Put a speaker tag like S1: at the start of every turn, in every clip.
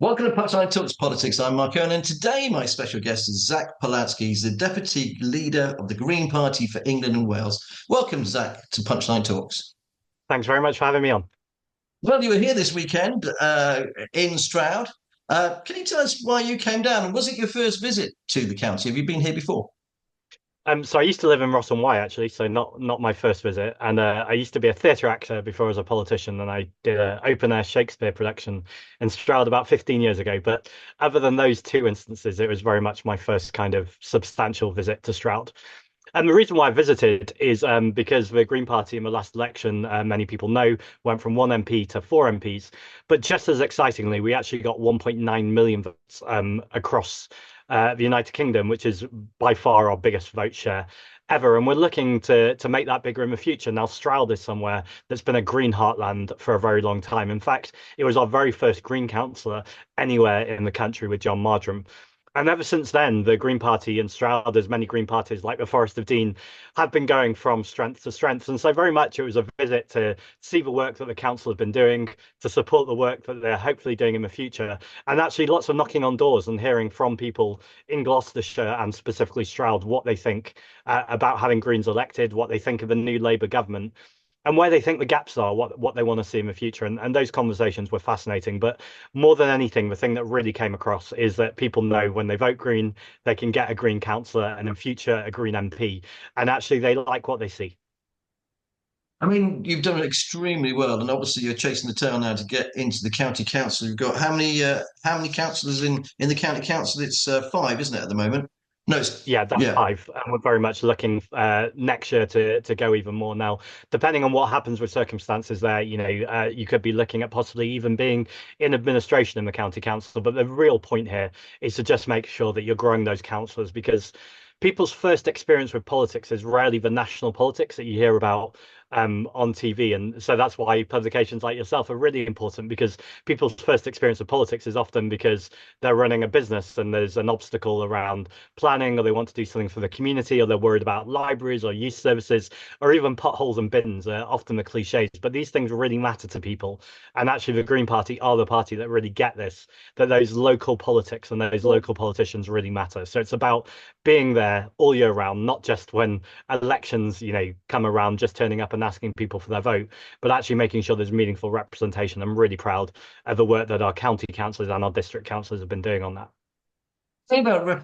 S1: Welcome to Punchline Talks Politics. I'm Mark Owen, and today my special guest is Zack Polanski. He's the Deputy Leader of the Green Party for England and Wales. Welcome, Zack, to Punchline Talks.
S2: Thanks very much for having me on.
S1: Well, you were here this weekend in Stroud. Can you tell us why you came down? And was it your first visit to the county? Have you been here before?
S2: So I used to live in Ross and Wye actually, so not my first visit. And I used to be a theatre actor before I was a politician, and I did an open air Shakespeare production in Stroud about 15 years ago. But other than those two instances, it was very much my first kind of substantial visit to Stroud. And the reason why I visited is because the Green Party in the last election, many people know, went from one MP to four MPs. But just as excitingly, we actually got 1.9 million votes across the United Kingdom, which is by far our biggest vote share ever. And we're looking to make that bigger in the future. Now, Stroud is somewhere that's been a green heartland for a very long time. In fact, it was our very first Green councillor anywhere in the country with John Marjoram. And ever since then, the Green Party in Stroud, as many Green parties like the Forest of Dean, have been going from strength to strength. And so very much it was a visit to see the work that the council have been doing, to support the work that they're hopefully doing in the future. And actually lots of knocking on doors and hearing from people in Gloucestershire and specifically Stroud what they think about having Greens elected, what they think of the new Labour government and where they think the gaps are, what they want to see in the future. And those conversations were fascinating. But more than anything, the thing that really came across is that people know when they vote Green, they can get a Green councillor and in future a Green MP. And actually, they like what they see.
S1: I mean, you've done extremely well, and obviously you're chasing the tail now to get into the county council. You've got how many councillors in the county council? It's five, isn't it, at the moment? No,
S2: Yeah, that's
S1: yeah.
S2: five. And we're very much looking next year to go even more. Now, depending on what happens with circumstances there, you could be looking at possibly even being in administration in the county council. But the real point here is to just make sure that you're growing those councillors because people's first experience with politics is rarely the national politics that you hear about on TV. And so that's why publications like yourself are really important because people's first experience of politics is often because they're running a business and there's an obstacle around planning, or they want to do something for the community, or they're worried about libraries or youth services, or even potholes and bins are often the cliches. But these things really matter to people. And actually, the Green Party are the party that really get this, that those local politics and those local politicians really matter. So it's about being there all year round, not just when elections, come around, just turning up and asking people for their vote, but actually making sure there's meaningful representation. I'm really proud of the work that our county councillors and our district councillors have been doing on that.
S1: Thing about I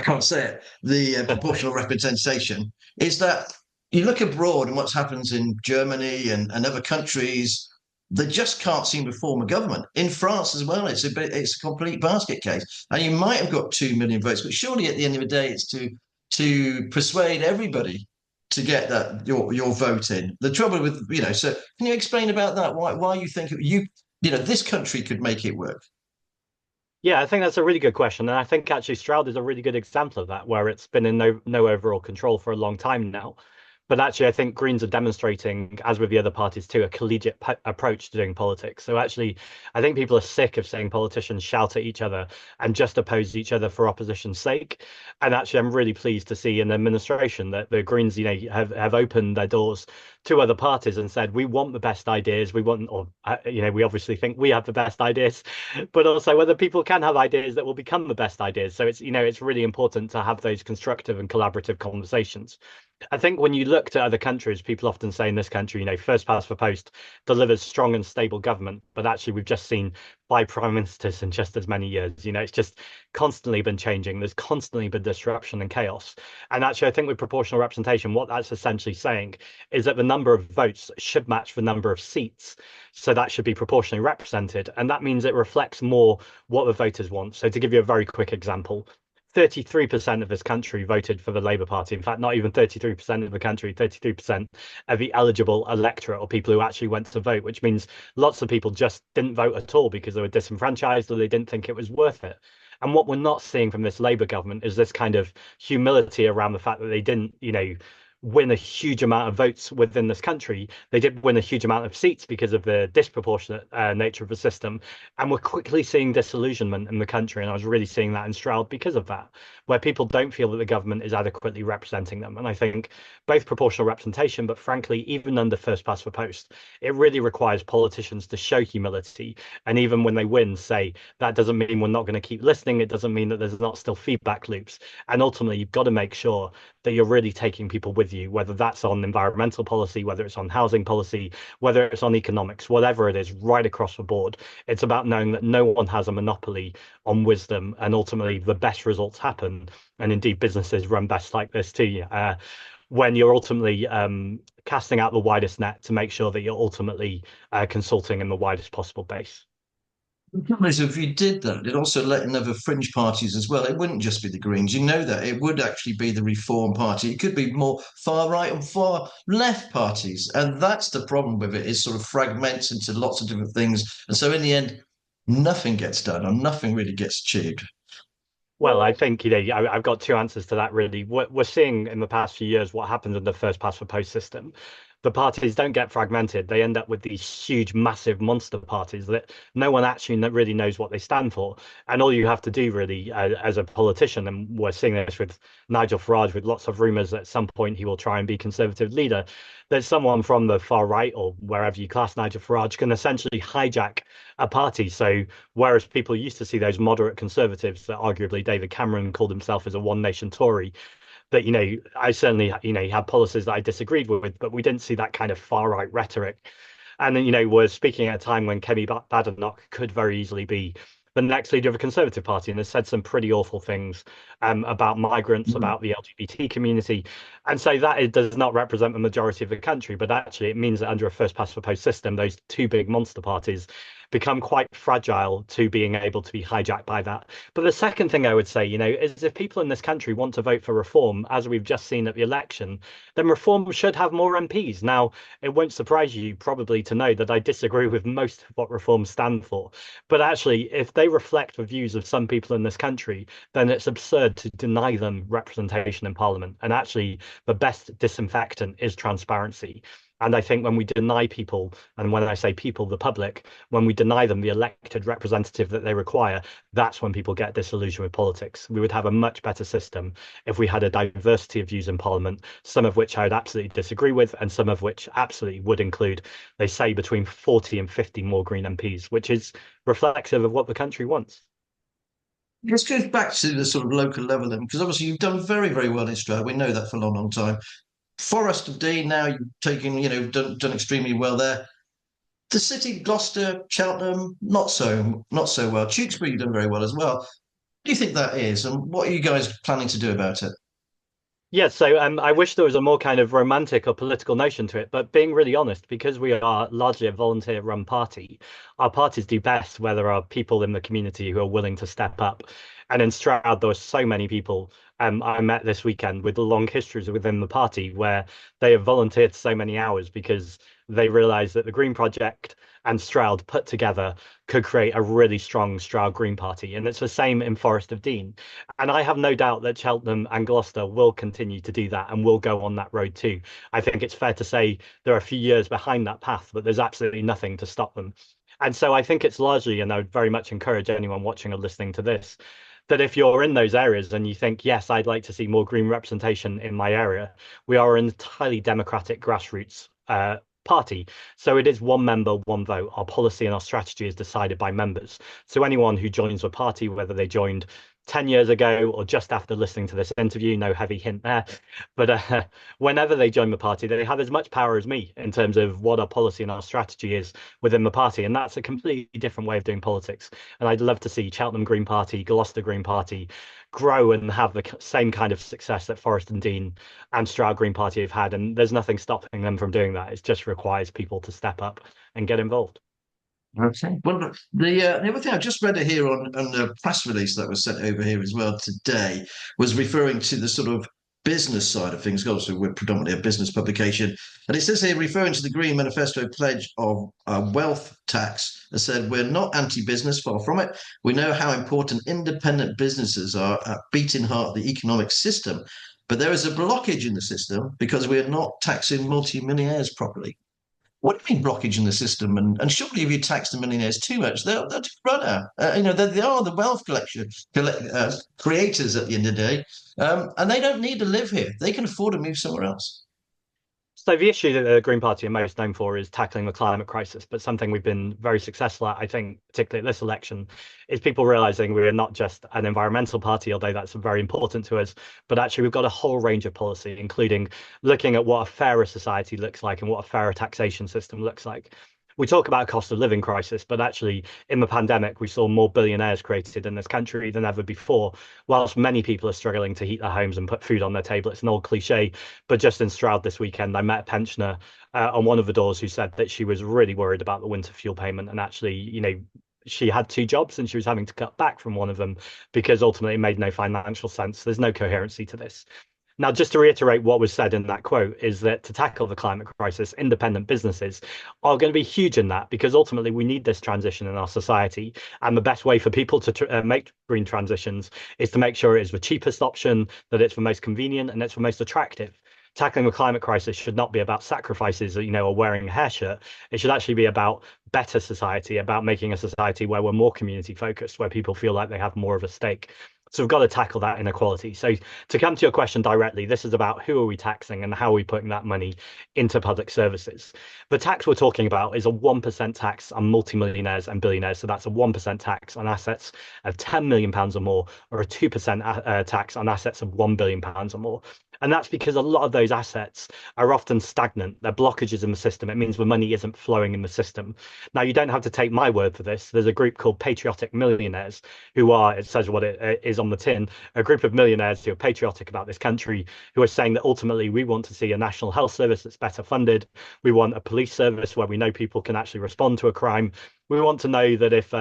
S1: can't say it, the proportional representation is that you look abroad and what happens in Germany and other countries, they just can't seem to form a government. In France as well, it's a complete basket case. And you might have got 2 million votes, but surely at the end of the day, it's to persuade everybody to get that your vote in. The trouble with so can you explain about that? Why you think this country could make it work?
S2: Yeah, I think that's a really good question. And I think actually Stroud is a really good example of that, where it's been in no overall control for a long time now. But actually, I think Greens are demonstrating, as with the other parties too, a collegiate approach to doing politics. So actually, I think people are sick of seeing politicians shout at each other and just oppose each other for opposition's sake. And actually, I'm really pleased to see in the administration that the Greens, have opened their doors to other parties and said, we want the best ideas. We want, or, we obviously think we have the best ideas, but also whether people can have ideas that will become the best ideas. So it's really important to have those constructive and collaborative conversations. I think when you look to other countries, people often say in this country, first past the post delivers strong and stable government. But actually, we've just seen five prime ministers in just as many years. It's just constantly been changing. There's constantly been disruption and chaos. And actually, I think with proportional representation, what that's essentially saying is that the number of votes should match the number of seats. So that should be proportionally represented. And that means it reflects more what the voters want. So to give you a very quick example, 33% of this country voted for the Labour Party. In fact, not even 33% of the country, 33% of the eligible electorate or people who actually went to vote, which means lots of people just didn't vote at all because they were disenfranchised or they didn't think it was worth it. And what we're not seeing from this Labour government is this kind of humility around the fact that they didn't, win a huge amount of votes within this country. They did win a huge amount of seats because of the disproportionate nature of the system. And we're quickly seeing disillusionment in the country. And I was really seeing that in Stroud because of that, where people don't feel that the government is adequately representing them. And I think both proportional representation, but frankly, even under first past the post, it really requires politicians to show humility. And even when they win, say, that doesn't mean we're not going to keep listening. It doesn't mean that there's not still feedback loops. And ultimately, you've got to make sure that you're really taking people with you, whether that's on environmental policy, whether it's on housing policy, whether it's on economics, whatever it is, right across the board. It's about knowing that no one has a monopoly on wisdom, and ultimately the best results happen. And indeed, businesses run best like this too. When you're ultimately casting out the widest net to make sure that you're ultimately consulting in the widest possible base.
S1: The problem is, if you did that, it also let in other fringe parties as well. It wouldn't just be the Greens. You know that it would actually be the Reform Party. It could be more far right and far left parties, and that's the problem with it. It sort of fragments into lots of different things, and so in the end, nothing gets done or nothing really gets achieved.
S2: Well, I think, I've got two answers to that, really. We're seeing in the past few years what happens in the first past the post system. The parties don't get fragmented. They end up with these huge, massive monster parties that no one actually really knows what they stand for. And all you have to do, really, as a politician, and we're seeing this with Nigel Farage, with lots of rumours that at some point he will try and be Conservative leader, that someone from the far right or wherever you class Nigel Farage can essentially hijack a party. So whereas people used to see those moderate Conservatives that arguably David Cameron called himself as a one nation Tory, that, I certainly, he had policies that I disagreed with, but we didn't see that kind of far right rhetoric. And then, we're speaking at a time when Kemi Badenoch could very easily be the next leader of a Conservative Party and has said some pretty awful things about migrants, about the LGBT community. And so that does not represent the majority of the country, but actually it means that under a first past the post system, those two big monster parties become quite fragile to being able to be hijacked by that. But the second thing I would say, is if people in this country want to vote for reform, as we've just seen at the election, then reform should have more MPs. Now, it won't surprise you probably to know that I disagree with most of what reforms stand for. But actually, if they reflect the views of some people in this country, then it's absurd to deny them representation in Parliament. And actually, the best disinfectant is transparency. And I think when we deny people, and when I say people, the public, when we deny them the elected representative that they require, that's when people get disillusioned with politics. We would have a much better system if we had a diversity of views in Parliament, some of which I would absolutely disagree with, and some of which absolutely would include, they say, between 40 and 50 more Green MPs, which is reflective of what the country wants.
S1: Let's go back to the sort of local level then, because obviously you've done very, very well in Stroud. We know that for a long, long time. Forest of Dean, now you've taken, done extremely well there. The city, Gloucester, Cheltenham, not so well. Tewkesbury, you've done very well as well. What do you think that is, and what are you guys planning to do about it?
S2: Yeah, so I wish there was a more kind of romantic or political notion to it, but being really honest, because we are largely a volunteer-run party, our parties do best where there are people in the community who are willing to step up. And in Stroud, there were so many people I met this weekend with long histories within the party where they have volunteered so many hours because they realised that the Green Project and Stroud put together could create a really strong Stroud Green Party. And it's the same in Forest of Dean. And I have no doubt that Cheltenham and Gloucester will continue to do that and will go on that road too. I think it's fair to say they're a few years behind that path, but there's absolutely nothing to stop them. And so I think it's largely, and I would very much encourage anyone watching or listening to this, that if you're in those areas and you think, yes, I'd like to see more Green representation in my area, we are an entirely democratic grassroots party. So it is one member, one vote. Our policy and our strategy is decided by members. So anyone who joins a party, whether they joined 10 years ago or just after listening to this interview, no heavy hint there, but whenever they join the party, they have as much power as me in terms of what our policy and our strategy is within the party. And that's a completely different way of doing politics. And I'd love to see Cheltenham Green Party, Gloucester Green Party grow and have the same kind of success that Forest and Dean and Stroud Green Party have had. And there's nothing stopping them from doing that. It just requires people to step up and get involved.
S1: Okay. Well, the other thing I just read it here on the press release that was sent over here as well today was referring to the sort of business side of things. Obviously, we're predominantly a business publication, and it says here, referring to the Green Manifesto pledge of a wealth tax, it said, "We're not anti-business, far from it. We know how important independent businesses are at beating heart of the economic system. but there is a blockage in the system because we're not taxing multimillionaires properly. What do you mean blockage in the system? And surely if you tax the millionaires too much, they'll just run out. They are the wealth creators at the end of the day, and they don't need to live here. They can afford to move somewhere else.
S2: So the issue that the Green Party are most known for is tackling the climate crisis, but something we've been very successful at, I think, particularly at this election, is people realizing we are not just an environmental party, although that's very important to us, but actually we've got a whole range of policy, including looking at what a fairer society looks like and what a fairer taxation system looks like. We talk about a cost of living crisis, but actually in the pandemic, we saw more billionaires created in this country than ever before, whilst many people are struggling to heat their homes and put food on their table. It's an old cliche, but just in Stroud this weekend, I met a pensioner on one of the doors who said that she was really worried about the winter fuel payment. And actually, she had two jobs and she was having to cut back from one of them because ultimately it made no financial sense. There's no coherency to this. Now, just to reiterate what was said in that quote is that to tackle the climate crisis, independent businesses are going to be huge in that because ultimately we need this transition in our society. And the best way for people to make green transitions is to make sure it is the cheapest option, that it's the most convenient and it's the most attractive. Tackling the climate crisis should not be about sacrifices, or wearing a hair shirt. It should actually be about better society, about making a society where we're more community focused, where people feel like they have more of a stake. So we've got to tackle that inequality. So to come to your question directly, this is about who are we taxing and how are we putting that money into public services. The tax we're talking about is a 1% tax on multimillionaires and billionaires. So that's a 1% tax on assets of £10 million or more, or a 2% tax on assets of £1 billion or more. And that's because a lot of those assets are often stagnant. They're blockages in the system. It means the money isn't flowing in the system. Now, you don't have to take my word for this. There's a group called Patriotic Millionaires who are, it says what it is on the tin, a group of millionaires who are patriotic about this country, who are saying that ultimately we want to see a national health service that's better funded. We want a police service where we know people can actually respond to a crime. We want to know that if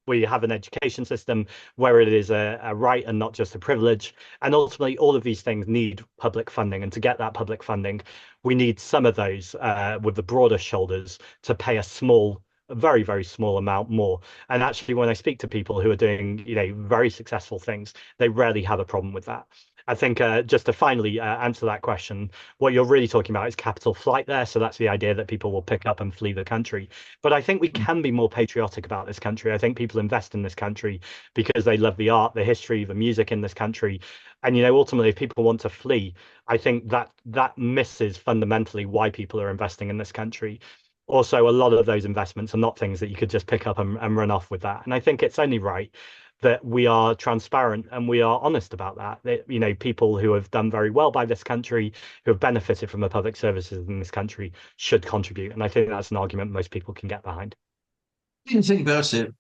S2: we have an education system where it is a right and not just a privilege. And ultimately, all of these things need public funding. And to get that public funding, we need some of those with the broader shoulders to pay a very, very small amount more. And actually, when I speak to people who are doing, very successful things, they rarely have a problem with that. I think just to finally answer that question, what you're really talking about is capital flight there. So that's the idea that people will pick up and flee the country. But I think we can be more patriotic about this country. I think people invest in this country because they love the art, the history, the music in this country. And, ultimately, if people want to flee, I think that misses fundamentally why people are investing in this country. Also, a lot of those investments are not things that you could just pick up and run off with that. And I think it's only right that we are transparent and we are honest about that, people who have done very well by this country, who have benefited from the public services in this country should contribute. And I think that's an argument most people can get behind.
S1: You think about it,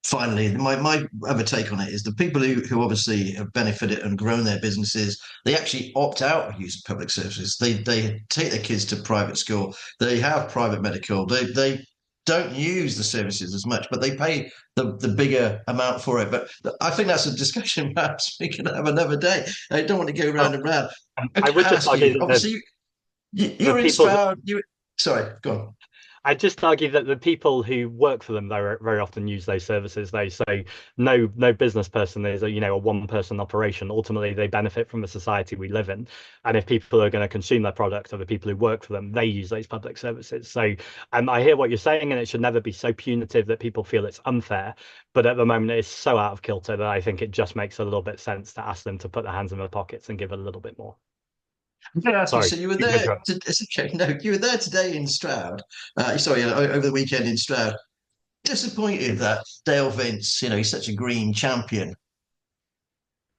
S1: finally, my other take on it is the people who obviously have benefited and grown their businesses, they actually opt out of using public services. They take their kids to private school. They have private medical. They don't use the services as much, but they pay the bigger amount for it. But I think that's a discussion perhaps we can have another day. I don't want to go round and round.
S2: I would just argue that
S1: obviously, you're in Stroud. Sorry, go on.
S2: I just argue that the people who work for them very, very often use those services. They say no business person is a one person operation. Ultimately, they benefit from the society we live in, and if people are going to consume their product, or the people who work for them, they use those public services. So I hear what you're saying, and it should never be so punitive that people feel it's unfair. But at the moment, it's so out of kilter that I think it just makes a little bit sense to ask them to put their hands in their pockets and give a little bit more.
S1: I'm going to ask you, so you were there. It's okay. No, you were there today in Stroud. Over the weekend in Stroud. Disappointed that Dale Vince, he's such a green champion.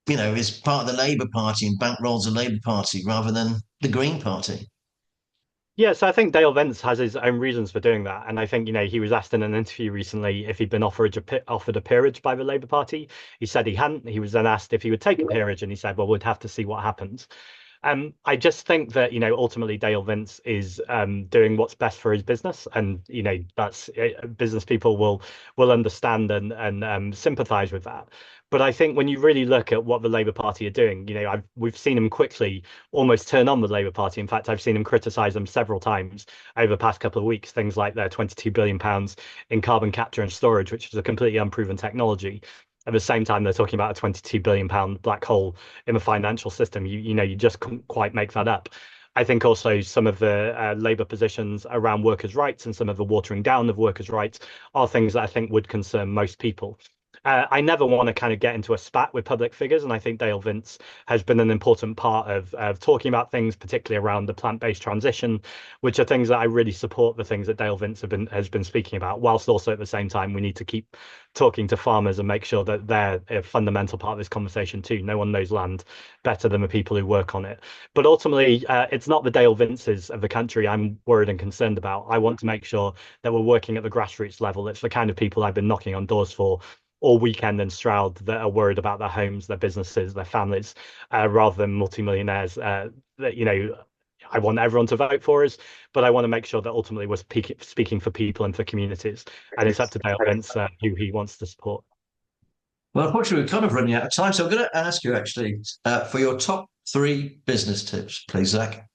S1: Is part of the Labour Party and bankrolls the Labour Party rather than the Green Party.
S2: Yeah, so I think Dale Vince has his own reasons for doing that. And I think, he was asked in an interview recently if he'd been offered a peerage by the Labour Party. He said he hadn't. He was then asked if he would take a peerage, and he said, well, we'd have to see what happens. I just think that, ultimately Dale Vince is doing what's best for his business. And, that's business people will understand and sympathize with that. But I think when you really look at what the Labour Party are doing, we've seen him quickly almost turn on the Labour Party. In fact, I've seen him criticise them several times over the past couple of weeks, things like their £22 billion in carbon capture and storage, which is a completely unproven technology. At the same time, they're talking about a 22 billion pound black hole in the financial system. You just couldn't quite make that up. I think also some of the Labour positions around workers' rights and some of the watering down of workers' rights are things that I think would concern most people. I never want to kind of get into a spat with public figures, and I think Dale Vince has been an important part of talking about things, particularly around the plant-based transition, which are things that I really support. The things that Dale Vince has been speaking about, whilst also at the same time we need to keep talking to farmers and make sure that they're a fundamental part of this conversation too. No one knows land better than the people who work on it. But ultimately, it's not the Dale Vinces of the country I'm worried and concerned about. I want to make sure that we're working at the grassroots level. It's the kind of people I've been knocking on doors for all weekend in Stroud that are worried about their homes, their businesses, their families, rather than multimillionaires. That I want everyone to vote for us, but I want to make sure that ultimately we're speaking for people and for communities, and it's up to Dale Vince who he wants to support.
S1: Well, unfortunately, we're kind of running out of time, so I'm going to ask you actually for your top three business tips, please, Zack.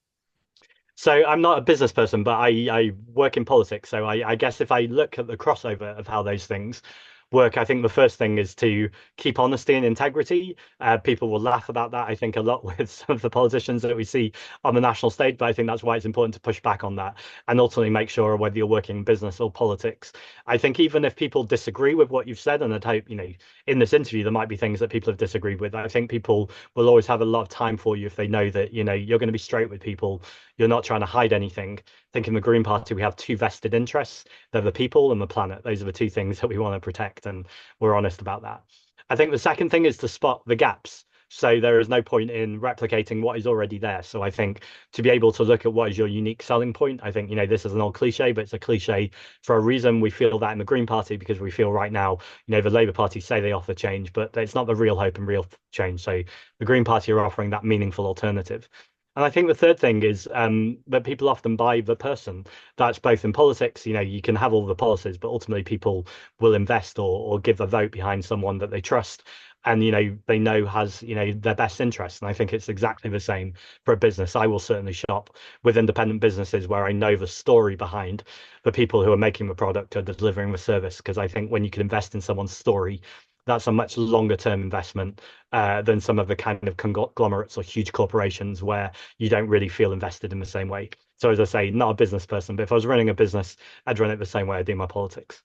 S2: So I'm not a business person, but I work in politics. So I guess if I look at the crossover of how those things work, I think the first thing is to keep honesty and integrity. People will laugh about that, I think, a lot with some of the politicians that we see on the national stage, but I think that's why it's important to push back on that and ultimately make sure whether you're working in business or politics. I think even if people disagree with what you've said, and I'd hope, in this interview, there might be things that people have disagreed with. I think people will always have a lot of time for you if they know that, you're going to be straight with people. You're not trying to hide anything. I think in the Green Party, we have two vested interests. They're the people and the planet. Those are the two things that we want to protect, and we're honest about that. I think the second thing is to spot the gaps. So there is no point in replicating what is already there. So I think to be able to look at what is your unique selling point, I think, this is an old cliche, but it's a cliche for a reason. We feel that in the Green Party because we feel right now, the Labour Party say they offer change, but it's not the real hope and real change. So the Green Party are offering that meaningful alternative. And I think the third thing is that people often buy the person. That's both in politics, you can have all the policies, but ultimately people will invest or give a vote behind someone that they trust and, they know has, their best interests. And I think it's exactly the same for a business. I will certainly shop with independent businesses where I know the story behind the people who are making the product or delivering the service, because I think when you can invest in someone's story, that's a much longer term investment than some of the kind of conglomerates or huge corporations where you don't really feel invested in the same way. So as I say, not a business person, but if I was running a business, I'd run it the same way I do my politics.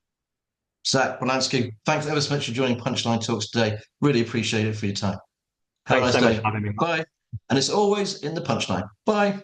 S1: Zack Polanski, thanks ever so much for joining Punchline Talks today. Really appreciate it for your time. Have a
S2: Thanks
S1: nice
S2: so much for
S1: day.
S2: having me.
S1: Bye. And it's always in the punchline. Bye.